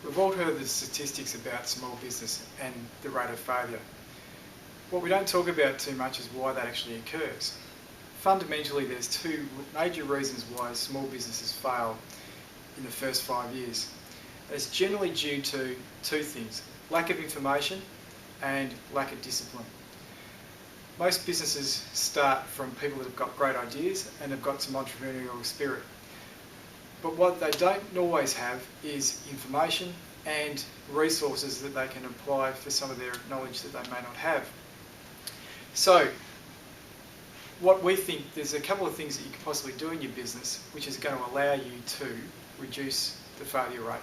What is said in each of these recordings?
We've all heard the statistics about small business and the rate of failure. What we don't talk about too much is why that actually occurs. Fundamentally, there's two major reasons why small businesses fail in the first 5 years. It's generally due to two things: lack of information and lack of discipline. Most businesses start from people that have got great ideas and have got some entrepreneurial spirit. But what they don't always have is information and resources that they can apply for some of their knowledge that they may not have. So, what we think, there's a couple of things that you can possibly do in your business which is going to allow you to reduce the failure rate.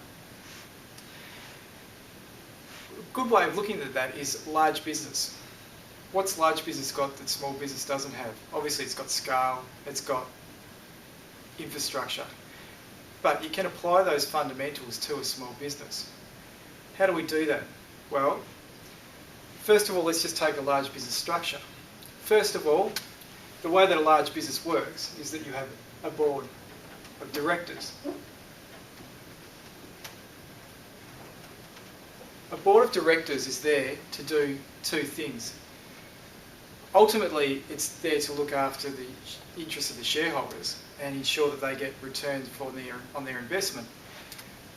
A good way of looking at that is large business. What's large business got that small business doesn't have? Obviously it's got scale, it's got infrastructure, but you can apply those fundamentals to a small business. How do we do that? Well, first of all, let's just take a large business structure. First of all, the way that a large business works is that you have a board of directors. A board of directors is there to do two things. Ultimately, it's there to look after the interests of the shareholders and ensure that they get returns on their investment.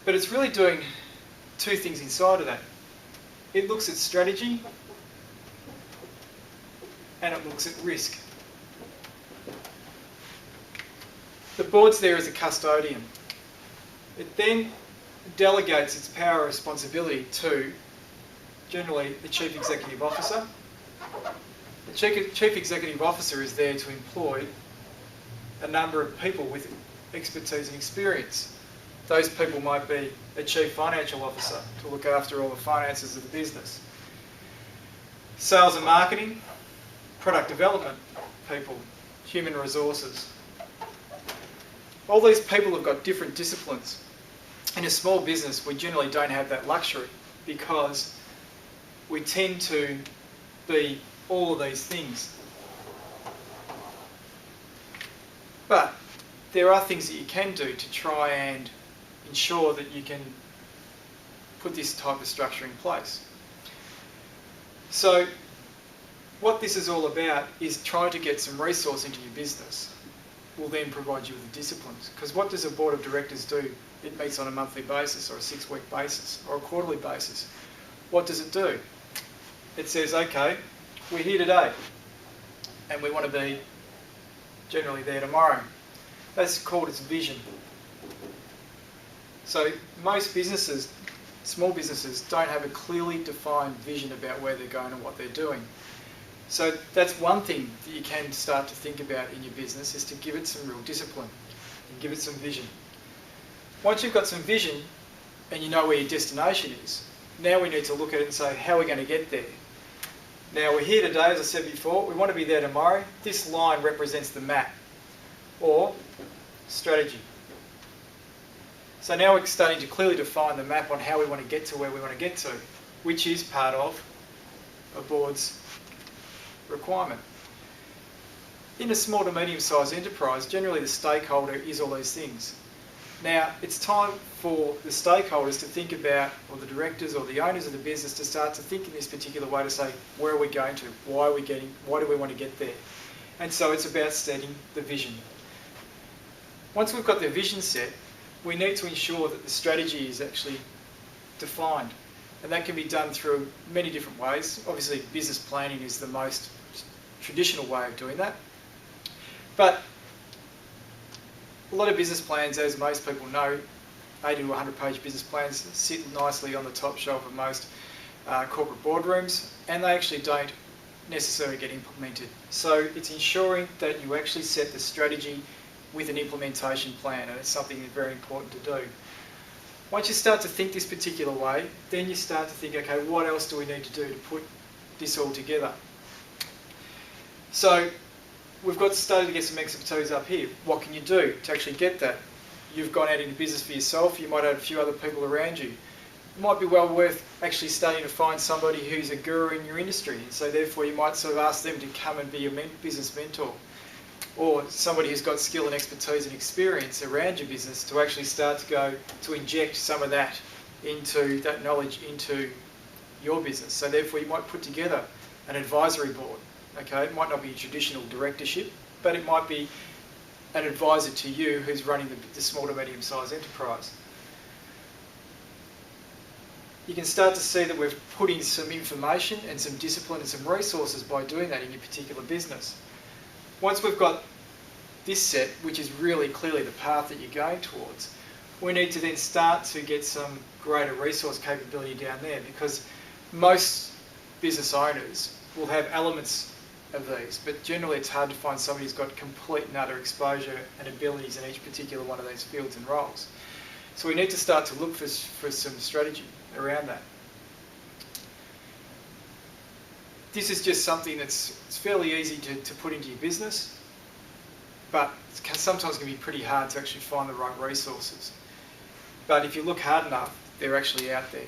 But it's really doing two things inside of that. It looks at strategy and it looks at risk. The board's there as a custodian. It then delegates its power and responsibility to generally the Chief Executive Officer. The Chief Executive Officer is there to employ a number of people with expertise and experience. Those people might be a Chief Financial Officer to look after all the finances of the business. Sales and marketing, product development people, human resources. All these people have got different disciplines. In a small business, we generally don't have that luxury because we tend to be all of these things. But there are things that you can do to try and ensure that you can put this type of structure in place. So what this is all about is trying to get some resource into your business will then provide you with the disciplines. Because what does a board of directors do? It meets on a monthly basis or a 6-week basis or a quarterly basis. What does it do? It says, okay, we're here today and we want to be generally there tomorrow. That's called its vision. So most businesses, small businesses, don't have a clearly defined vision about where they're going and what they're doing. So that's one thing that you can start to think about in your business, is to give it some real discipline and give it some vision. Once you've got some vision and you know where your destination is, now we need to look at it and say, how are we going to get there? Now we're here today, as I said before, we want to be there tomorrow. This line represents the map or strategy. So now we're starting to clearly define the map on how we want to get to where we want to get to, which is part of a board's requirement. In a small to medium-sized enterprise, generally the stakeholder is all these things. Now, it's time for the stakeholders to think about, or the directors or the owners of the business to start to think in this particular way, to say, where are we going to? Why do we want to get there? And so it's about setting the vision. Once we've got the vision set, we need to ensure that the strategy is actually defined. And that can be done through many different ways. Obviously, business planning is the most traditional way of doing that. But a lot of business plans, as most people know, 80 to 100-page business plans sit nicely on the top shelf of most corporate boardrooms, and they actually don't necessarily get implemented. So it's ensuring that you actually set the strategy with an implementation plan, and it's something that's very important to do. Once you start to think this particular way, then you start to think, okay, what else do we need to do to put this all together? So we've got started to get some expertise up here. What can you do to actually get that? You've gone out into business for yourself, you might have a few other people around you. It might be well worth actually starting to find somebody who's a guru in your industry, and so therefore you might sort of ask them to come and be your business mentor. Or somebody who's got skill and expertise and experience around your business to actually start to inject some of that into that knowledge into your business. So therefore you might put together an advisory board. Okay, it might not be a traditional directorship, but it might be an advisor to you who's running the small to medium-sized enterprise. You can start to see that we're putting some information and some discipline and some resources by doing that in your particular business. Once we've got this set, which is really clearly the path that you're going towards, we need to then start to get some greater resource capability down there, because most business owners will have elements of these, but generally it's hard to find somebody who's got complete and utter exposure and abilities in each particular one of these fields and roles. So we need to start to look for some strategy around that. This is just something it's fairly easy to put into your business, but sometimes it can be pretty hard to actually find the right resources. But if you look hard enough, they're actually out there.